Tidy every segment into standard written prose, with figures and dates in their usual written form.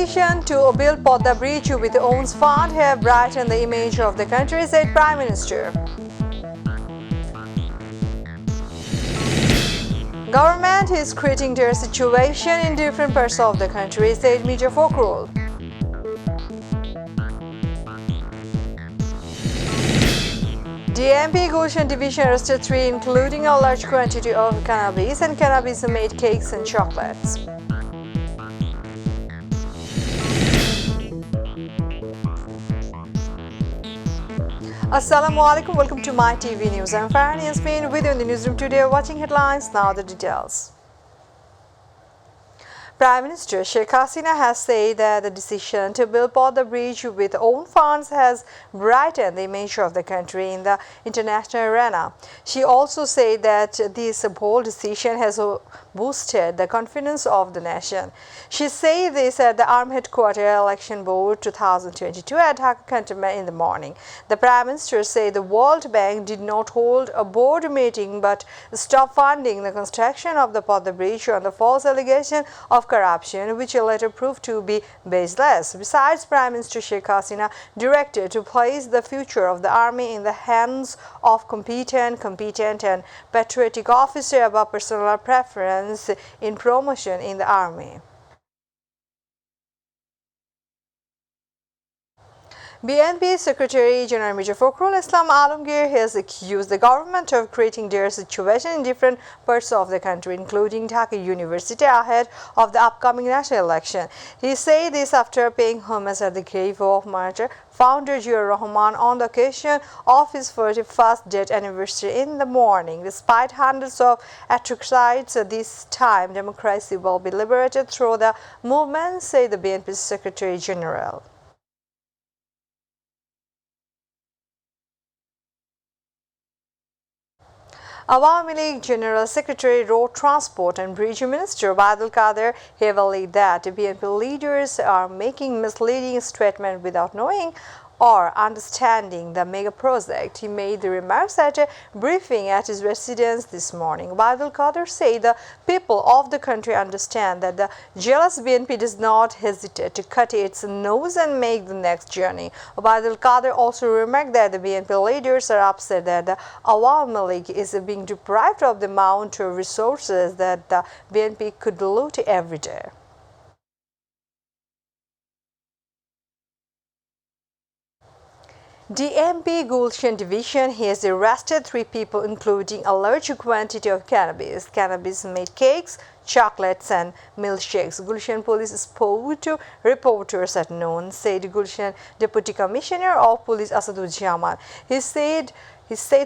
decision to build Podda Bridge with own fund have brightened the image of the country, said Prime Minister. Government is creating their situation in different parts of the country, said Media Folklore. DMP Gulshan Division arrested 3, including a large quantity of cannabis and cannabis-made cakes and chocolates. Assalamu alaikum, welcome to Mytv News. I'm Farhan Yasmin with you in the newsroom today, watching headlines. Now the details. Prime Minister Sheikh Hasina has said that the decision to build Podda Bridge with own funds has brightened the image of the country in the international arena. She also said that this bold decision has boosted the confidence of the nation. She said this at the Army Headquarters Election Board 2022 at Dhaka Cantonment in the morning. The Prime Minister said the World Bank did not hold a board meeting but stopped funding the construction of the Podda Bridge on the false allegation of corruption, which later proved to be baseless. Besides, Prime Minister Sheikh Hasina directed to place the future of the army in the hands of competent and patriotic officer above personal preference in promotion in the army. BNP Secretary General Mirza Fakhrul Islam Alamgir has accused the government of creating their situation in different parts of the country, including Dhaka University, ahead of the upcoming national election. He said this after paying homage at the grave of martyr founder Ziaur Rahman on the occasion of his 41st death anniversary in the morning. Despite hundreds of atrocities, this time democracy will be liberated through the movement, said the BNP Secretary General. Awami League General Secretary Road Transport and Bridge Minister Badal Qadir have alleged that BNP leaders are making misleading statements without knowing or understanding the mega project. He made the remarks at a briefing at his residence this morning. Badal Qadir said the people of the country understand that the jealous BNP does not hesitate to cut its nose and make the next journey. Badal Qadir also remarked that the BNP leaders are upset that the Awami League is being deprived of the amount of resources that the BNP could loot every day. DMP Gulshan Division has arrested 3 people, including a large quantity of cannabis-made cakes, chocolates and milkshakes. Gulshan Police spoke to reporters at noon, said Gulshan Deputy Commissioner of Police Asaduzzaman. He said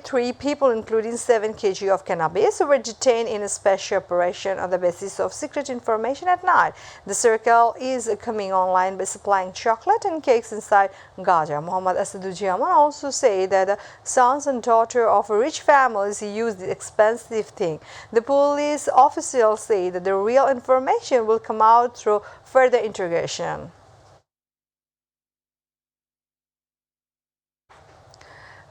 3 people, including 7 kg of cannabis, were detained in a special operation on the basis of secret information at night. The circle is coming online by supplying chocolate and cakes inside Gaja. Muhammad Asaduzzaman also said that the sons and daughters of rich families use the expensive thing. The police officials say that the real information will come out through further interrogation.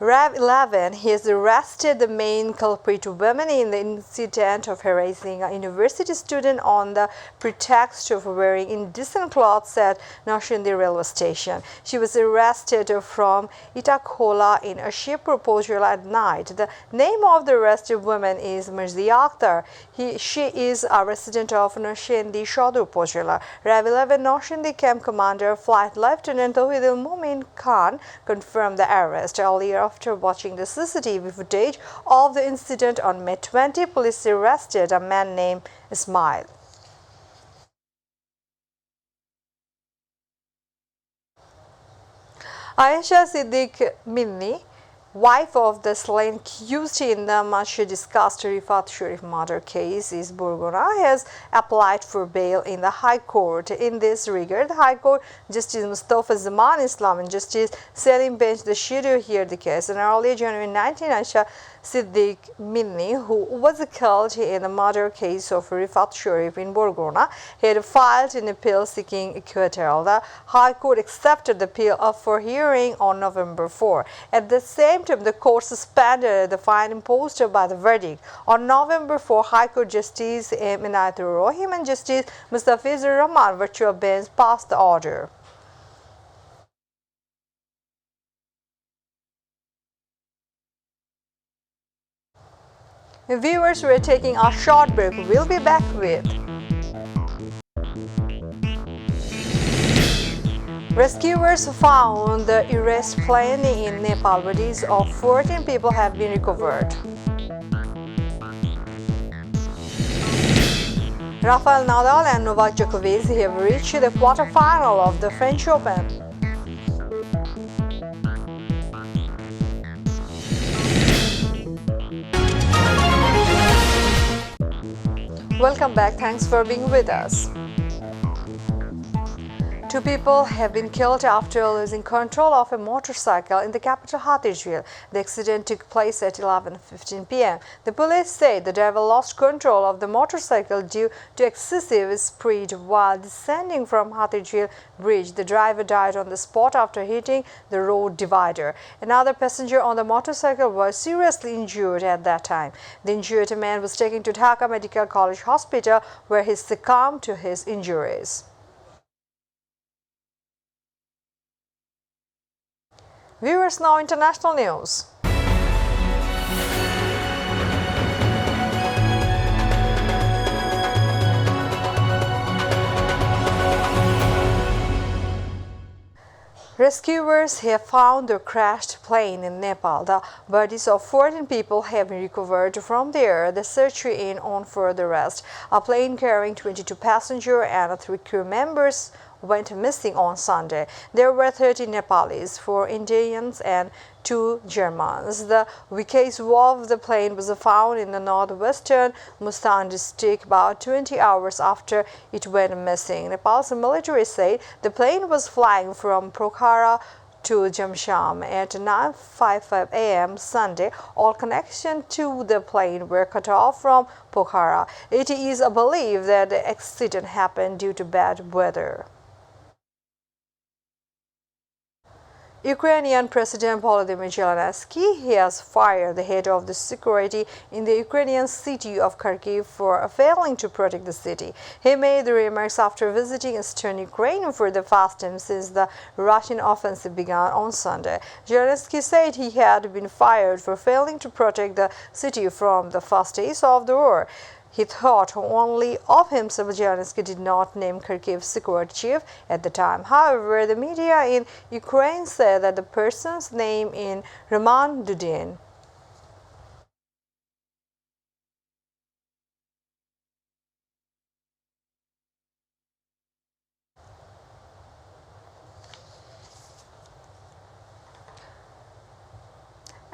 RAV 11 has arrested the main culprit woman in the incident of harassing a university student on the pretext of wearing indecent clothes at Noshindi railway station. She was arrested from Itakola in a ship proposal at night. The name of the arrested woman is Mirzia Akhtar. She is a resident of Noshindi Shodur Pojala. RAV 11 Noshindi Camp Commander Flight Lieutenant Tawhidul Mumin Khan confirmed the arrest. Earlier, after watching the CCTV footage of the incident on May 20, police arrested a man named Ismail. Aisha Siddiq Minni, wife of the slain accused in the much discussed Rifat Sharif murder case, is Burgona, has applied for bail in the High Court. In this regard, the High Court Justice Mustafa Zaman Islam and Justice Selim Bench the schedule hear the case. In early January 19, Aisha Siddiq Minni, who was killed in the murder case of Rifat Sharif in Burgona, had filed an appeal seeking acquittal. The High Court accepted the appeal up for hearing on November 4. At the same same time, the court suspended the fine imposed by the verdict. On November 4, High Court Justice Minayatur Rahim and Justice Mustafizur Rahman virtual bench passed the order. Viewers, we're taking a short break. We'll be back with rescuers found the erased plane in Nepal. Bodies of 14 people have been recovered. Rafael Nadal and Novak Djokovic have reached the quarter-final of the French Open. Welcome back. Thanks for being with us. 2 people have been killed after losing control of a motorcycle in the capital Hatirjheel. The accident took place at 11:15 p.m. The police say the driver lost control of the motorcycle due to excessive speed while descending from Hatirjheel bridge. The driver died on the spot after hitting the road divider. Another passenger on the motorcycle was seriously injured at that time. The injured man was taken to Dhaka Medical College Hospital where he succumbed to his injuries. Viewers, now international news. Rescuers have found the crashed plane in Nepal. The bodies of 14 people have been recovered from there. The search is on for the rest. A plane carrying 22 passengers and 3 crew members went missing on Sunday. There were 30 Nepalis, 4 Indians and 2 Germans. The wreckage of the plane was found in the northwestern Mustan district about 20 hours after it went missing. Nepal's military said the plane was flying from Pokhara to Jamsham at 9:55 a.m. Sunday. All connections to the plane were cut off from Pokhara. It is believed that the accident happened due to bad weather. Ukrainian President Volodymyr Zelensky has fired the head of the security in the Ukrainian city of Kharkiv for failing to protect the city. He made the remarks after visiting eastern Ukraine for the first time since the Russian offensive began on Sunday. Zelensky said he had been fired for failing to protect the city from the first days of the war. He thought only of himself. Zelensky did not name Kharkiv's security chief at the time. However, the media in Ukraine said that the person's name is Roman Dudin.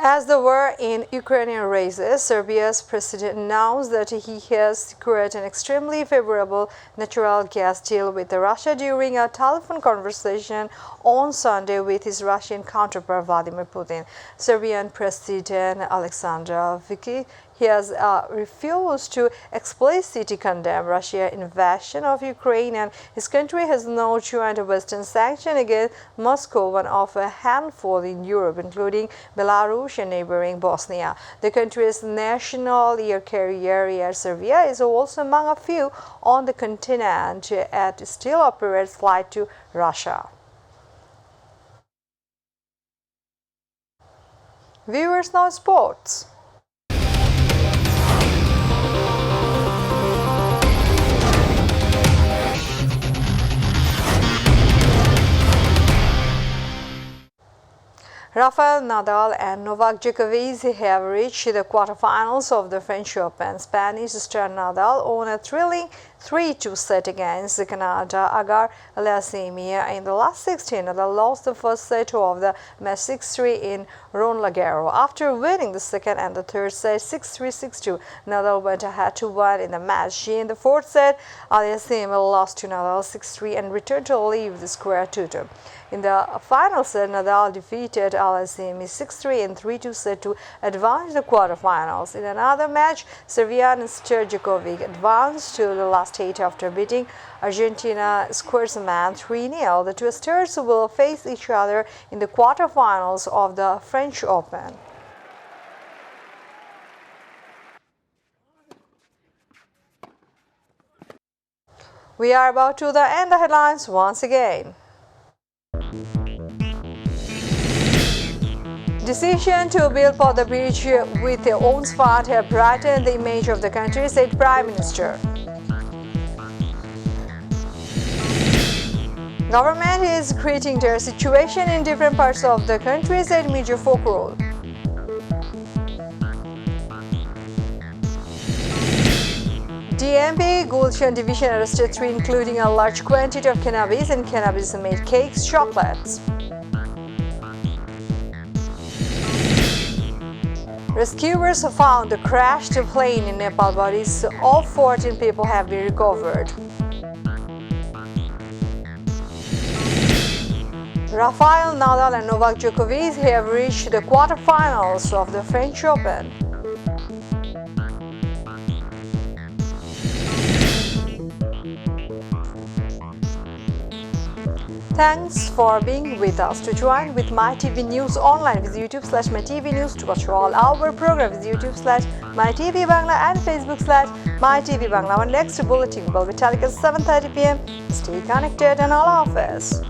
As the war in Ukraine rages, Serbia's president announced that he has secured an extremely favorable natural gas deal with Russia during a telephone conversation on Sunday with his Russian counterpart Vladimir Putin. Serbian President Aleksandar Vučić has refused to explicitly condemn Russia's invasion of Ukraine, and his country has now joined Western sanctions against Moscow, one of a handful in Europe, including Belarus and neighboring Bosnia. The country's national air carrier Air Serbia is also among a few on the continent that still operates flights to Russia. Viewers, now sports. Rafael Nadal and Novak Djokovic have reached the quarterfinals of the French Open. Spanish star Nadal won a thrilling 3-2 set against Canada Agar Aliassime in the last 16. Nadal lost the first set of the match 6-3 in Roland-Garros. After winning the second and the third set 6-3, 6-2, Nadal went ahead to win in the match. In the fourth set, Aliassime lost to Nadal 6-3 and returned to leave the square 2-2. In the final set, Nadal defeated Aliassime 6-3 and 3-2 set to advance the quarterfinals. In another match, Serbian star Djokovic advanced to the last 8 after beating Argentina squaresman 3-0. The two stars will face each other in the quarterfinals of the French Open. We are about to end the headlines once again. Decision to build for the bridge with their own fund have brightened the image of the country, said Prime Minister. Government is creating their situation in different parts of the country, said Major Folkrol. DMP Gulshan Division arrested 3, including a large quantity of cannabis and cannabis-made cakes, chocolates. Rescuers have found the crashed plane in Nepal. Bodies of 14 people have been recovered. Rafael Nadal and Novak Djokovic have reached the quarterfinals of the French Open. Thanks for being with us. To join with MyTV News online, visit YouTube/MyTV News. To watch all our programs, visit YouTube/MyTV Bangla and Facebook/MyTV Bangla. Our next bulletin will be telecast 7:30 p.m. Stay connected and Allah Hafiz.